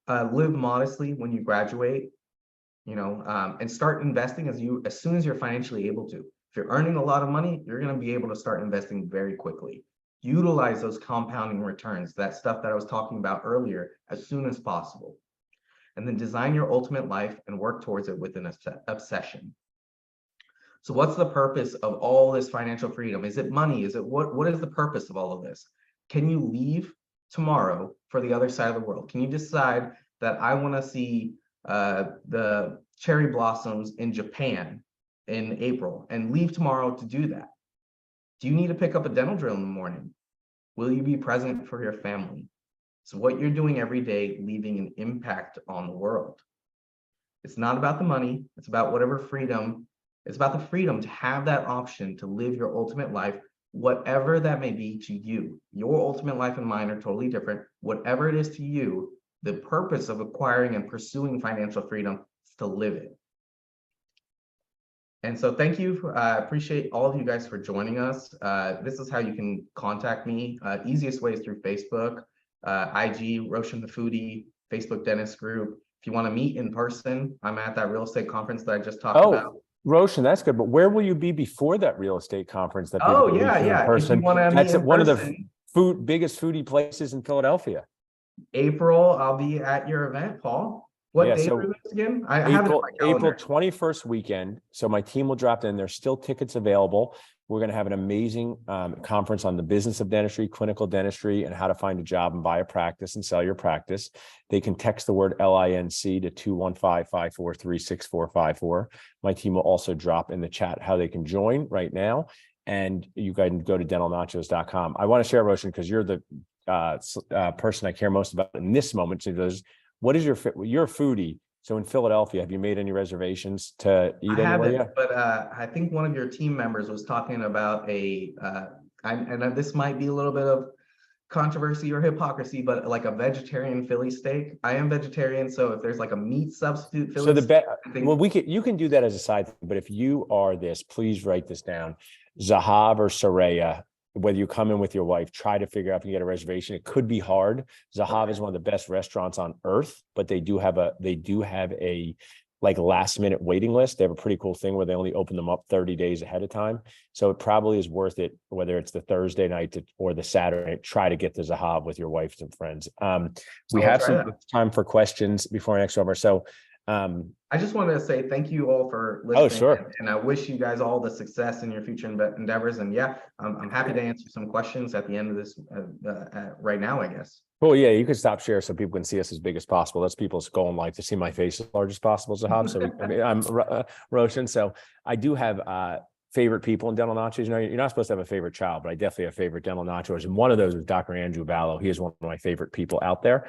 Speaker 4: Live modestly when you graduate, and start investing as soon as you're financially able to. If you're earning a lot of money, you're going to be able to start investing very quickly. Utilize those compounding returns, that stuff that I was talking about earlier, as soon as possible. And then design your ultimate life and work towards it with an obsession. So what's the purpose of all this financial freedom? Is it money? Is it what is the purpose of all of this? Can you leave tomorrow for the other side of the world? Can you decide that I want to see the cherry blossoms in Japan in April and leave tomorrow to do that? Do you need to pick up a dental drill in the morning? Will you be present for your family? So what you're doing every day, leaving an impact on the world. It's not about the money. It's about whatever freedom. It's about the freedom to have that option to live your ultimate life, whatever that may be to you. Your ultimate life and mine are totally different. Whatever it is to you, the purpose of acquiring and pursuing financial freedom is to live it. And so thank you. I appreciate all of you guys for joining us. This is how you can contact me. Easiest way is through Facebook, IG, Roshan the Foodie, Facebook Dentist Group. If you want to meet in person, I'm at that real estate conference that I just talked about.
Speaker 1: Roshan, that's good. But where will you be before that real estate conference that people can meet you in person?
Speaker 4: If you want to meet
Speaker 1: That's
Speaker 4: in
Speaker 1: one
Speaker 4: person,
Speaker 1: of the biggest foodie places in Philadelphia.
Speaker 4: April, I'll be at your event, Paul. What date are those again? I have it in my calendar.
Speaker 1: April 21st weekend. So my team will drop in. There's still tickets available. We're going to have an amazing conference on the business of dentistry, clinical dentistry, and how to find a job and buy a practice and sell your practice. They can text the word LINC to 215-543-6454. My team will also drop in the chat how they can join right now. And you guys can go to dentalnachos.com. I want to share, Roshan, because you're the person I care most about in this moment. So what is you're a foodie. So in Philadelphia, have you made any reservations to eat anywhere yet?
Speaker 4: But I think one of your team members was talking about and this might be a little bit of controversy or hypocrisy, but like a vegetarian Philly steak. I am vegetarian, so if there's like a meat substitute Philly steak,
Speaker 1: you can do that as a side thing. But if you are this, please write this down. Zahav or Soraya, whether you come in with your wife, try to figure out if you get a reservation. It could be hard. Zahav is one of the best restaurants on earth, but they do have a like last minute waiting list. They have a pretty cool thing where they only open them up 30 days ahead of time. So it probably is worth it, whether it's the Thursday night or the Saturday night, try to get to Zahav with your wife and friends. We have some time for questions before our next over. So
Speaker 4: I just wanted to say thank you all for listening.
Speaker 1: Oh, sure.
Speaker 4: And I wish you guys all the success in your future endeavors. And yeah, I'm happy to answer some questions at the end of this right now, I guess.
Speaker 1: Well, yeah, you can stop share so people can see us as big as possible. That's people's goal in life, to see my face as large as possible, Zahav. So I'm Roshan. So I do have favorite people in dental nachos. You know, you're not supposed to have a favorite child, but I definitely have favorite dental nachos. And one of those is Dr. Andrew Ballo. He is one of my favorite people out there.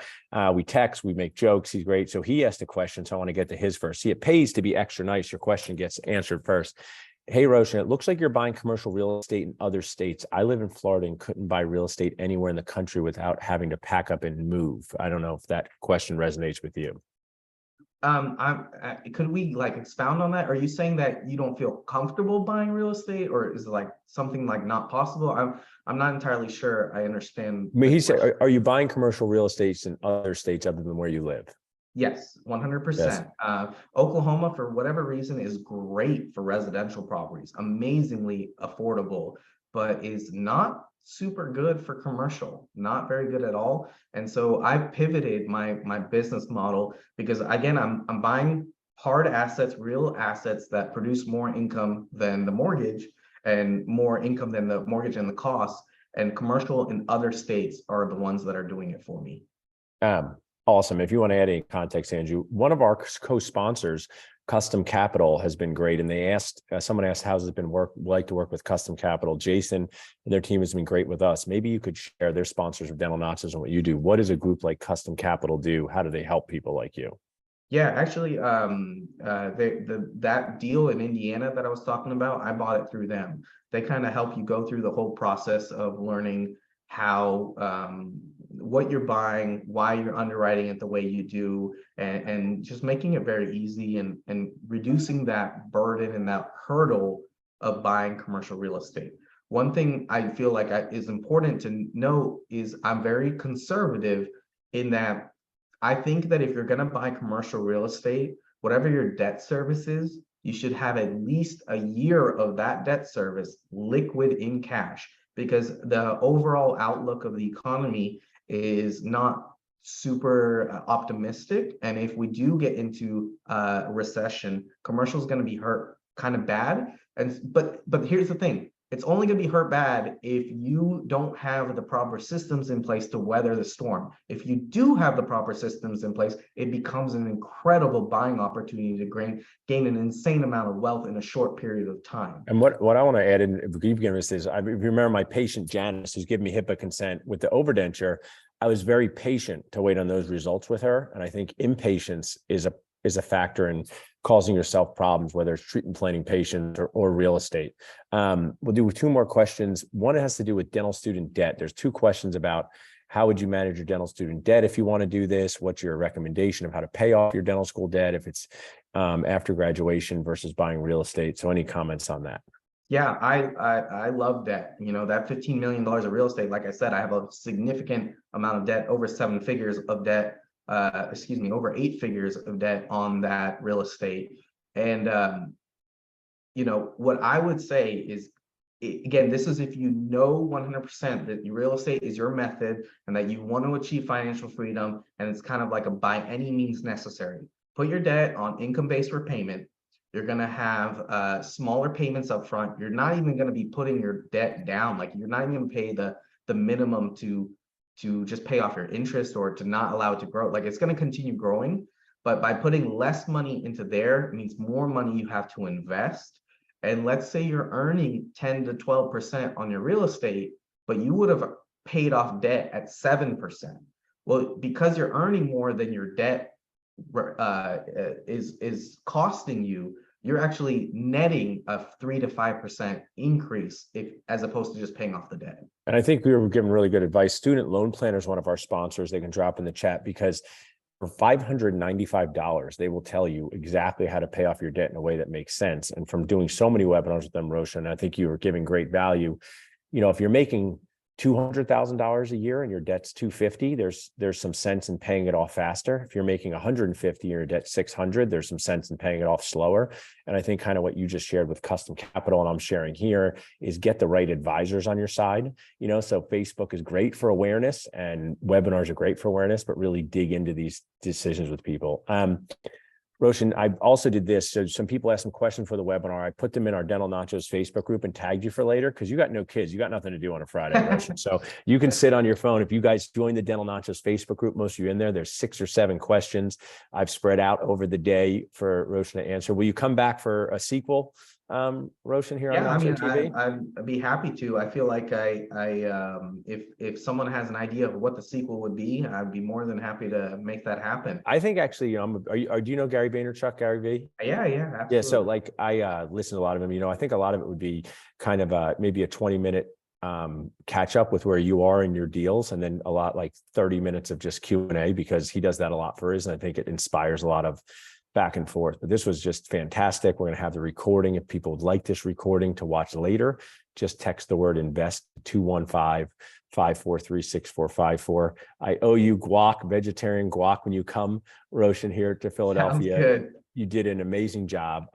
Speaker 1: We text, we make jokes. He's great. So he asked a question. So I want to get to his first. See, it pays to be extra nice. Your question gets answered first. Hey, Roshan, it looks like you're buying commercial real estate in other states. I live in Florida and couldn't buy real estate anywhere in the country without having to pack up and move. I don't know if that question resonates with you.
Speaker 4: Could we like expound on that? Are you saying that you don't feel comfortable buying real estate, or is it like something like not possible? I'm not entirely sure I understand.
Speaker 1: I mean, he said, are you buying commercial real estate in other states other than where you live?
Speaker 4: Yes, 100%. Oklahoma, for whatever reason, is great for residential properties, amazingly affordable, but is not super good for commercial, not very good at all. And so I pivoted my business model because, again, I'm buying hard assets, real assets that produce more income than the mortgage and more income than the mortgage and the cost. And commercial in other states are the ones that are doing it for me.
Speaker 1: Awesome. If you want to add any context, Andrew, one of our co-sponsors, Custom Capital, has been great. And they asked, someone asked, how's it been like to work with Custom Capital? Jason and their team has been great with us. Maybe you could share their sponsors of Dental Nachos and what you do. What does a group like Custom Capital do? How do they help people like you?
Speaker 4: Yeah, actually, that deal in Indiana that I was talking about, I bought it through them. They kind of help you go through the whole process of learning how what you're buying, why you're underwriting it the way you do, and just making it very easy and reducing that burden and that hurdle of buying commercial real estate. One thing I feel like is important to note is I'm very conservative in that I think that if you're going to buy commercial real estate, whatever your debt service is, you should have at least a year of that debt service liquid in cash, because the overall outlook of the economy is not super optimistic. And if we do get into a recession, commercial is going to be hurt kind of bad. And but here's the thing. It's only going to be hurt bad if you don't have the proper systems in place to weather the storm. If you do have the proper systems in place, it becomes an incredible buying opportunity to gain an insane amount of wealth in a short period of time.
Speaker 1: And what I want to add in, if you've given us this, if you remember my patient Janice, who's given me HIPAA consent with the overdenture, I was very patient to wait on those results with her. And I think impatience is a factor in causing yourself problems, whether it's treatment planning patients or real estate. We'll do 2 more questions. One has to do with dental student debt. There's 2 questions about how would you manage your dental student debt if you want to do this? What's your recommendation of how to pay off your dental school debt if it's after graduation versus buying real estate? So any comments on that?
Speaker 4: Yeah, I love debt. You know, that $15 million of real estate, like I said, I have a significant amount of debt, over 7 figures of debt. Over 8 figures of debt on that real estate. And, you know, what I would say is, again, this is if you know 100% that your real estate is your method and that you want to achieve financial freedom, and it's kind of like a by any means necessary. Put your debt on income-based repayment. You're going to have smaller payments up front. You're not even going to be putting your debt down. Like, you're not even going to pay the minimum to just pay off your interest or to not allow it to grow. Like, it's going to continue growing, but by putting less money into there, it means more money you have to invest. And let's say you're earning 10 to 12% on your real estate, but you would have paid off debt at 7%. Well, because you're earning more than your debt is costing you, you're actually netting a 3 to 5% increase as opposed to just paying off the debt.
Speaker 1: And I think we were given really good advice. Student Loan Planner is one of our sponsors. They can drop in the chat, because for $595, they will tell you exactly how to pay off your debt in a way that makes sense. And from doing so many webinars with them, Roshan, I think you were giving great value. You know, if you're making $200,000 a year and your debt's $250, there's some sense in paying it off faster. If you're making $150 and your debt's $600, there's some sense in paying it off slower. And I think kind of what you just shared with Custom Capital, and I'm sharing here, is get the right advisors on your side. You know, so Facebook is great for awareness and webinars are great for awareness, but really dig into these decisions with people. Roshan, I also did this. So some people asked some questions for the webinar. I put them in our Dental Nachos Facebook group and tagged you for later, because you got no kids. You got nothing to do on a Friday, Roshan. So you can sit on your phone. If you guys join the Dental Nachos Facebook group, most of you in there's 6 or 7 questions I've spread out over the day for Roshan to answer. Will you come back for a sequel, Roshan, here on Nacho TV?
Speaker 4: I'd be happy to. I feel like if someone has an idea of what the sequel would be, I'd be more than happy to make that happen.
Speaker 1: I think actually, you know, do you know Gary Vaynerchuk, Gary V?
Speaker 4: Yeah, absolutely.
Speaker 1: Yeah, so like I listen to a lot of him. You know, I think a lot of it would be kind of maybe a 20-minute catch up with where you are in your deals, and then a lot like 30 minutes of just Q&A, because he does that a lot for his, and I think it inspires a lot of back and forth. But this was just fantastic. We're going to have the recording. If people would like this recording to watch later, just text the word invest 215-543-6454. I owe you guac, vegetarian guac, when you come, Roshan, here to Philadelphia.
Speaker 4: Sounds good.
Speaker 1: You did an amazing job.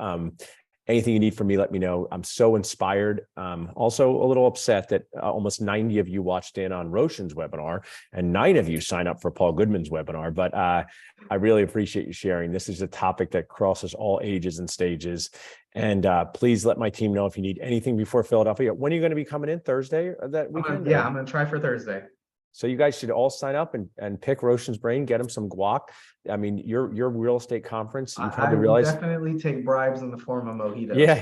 Speaker 1: Anything you need from me, let me know. I'm so inspired. Also a little upset that almost 90 of you watched in on Roshan's webinar and 9 of you signed up for Paul Goodman's webinar. But I really appreciate you sharing. This is a topic that crosses all ages and stages. And please let my team know if you need anything before Philadelphia. When are you going to be coming in? Thursday or that weekend?
Speaker 4: I'm going to try for Thursday.
Speaker 1: So you guys should all sign up and pick Roshan's brain, get him some guac. I mean, your real estate conference, you probably realize.
Speaker 4: Definitely take bribes in the form of mojitos.
Speaker 1: Yeah.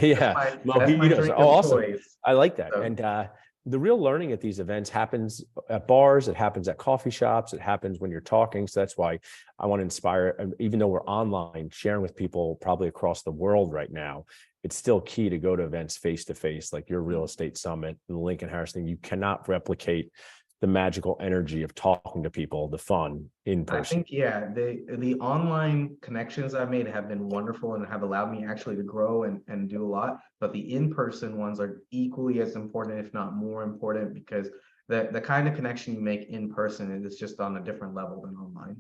Speaker 4: Mojitos
Speaker 1: are awesome. I like that. So. And the real learning at these events happens at bars. It happens at coffee shops. It happens when you're talking. So that's why I want to inspire, even though we're online, sharing with people probably across the world right now, it's still key to go to events face-to-face, like your real estate summit and the Lincoln Harris thing. You cannot replicate the magical energy of talking to people, the fun in
Speaker 4: I
Speaker 1: person.
Speaker 4: think, yeah, the online connections I've made have been wonderful and have allowed me actually to grow and do a lot. But the in-person ones are equally as important, if not more important, because the kind of connection you make in person is just on a different level than online.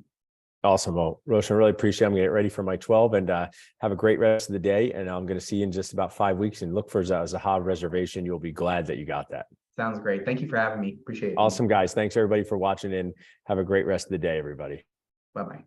Speaker 1: Awesome. Well, Roshan, I really appreciate it. I'm going to get ready for my 12 and have a great rest of the day. And I'm going to see you in just about 5 weeks and look for a Zaha reservation. You'll be glad that you got that.
Speaker 4: Sounds great. Thank you for having me. Appreciate it.
Speaker 1: Awesome, guys. Thanks everybody for watching and have a great rest of the day, everybody.
Speaker 4: Bye-bye.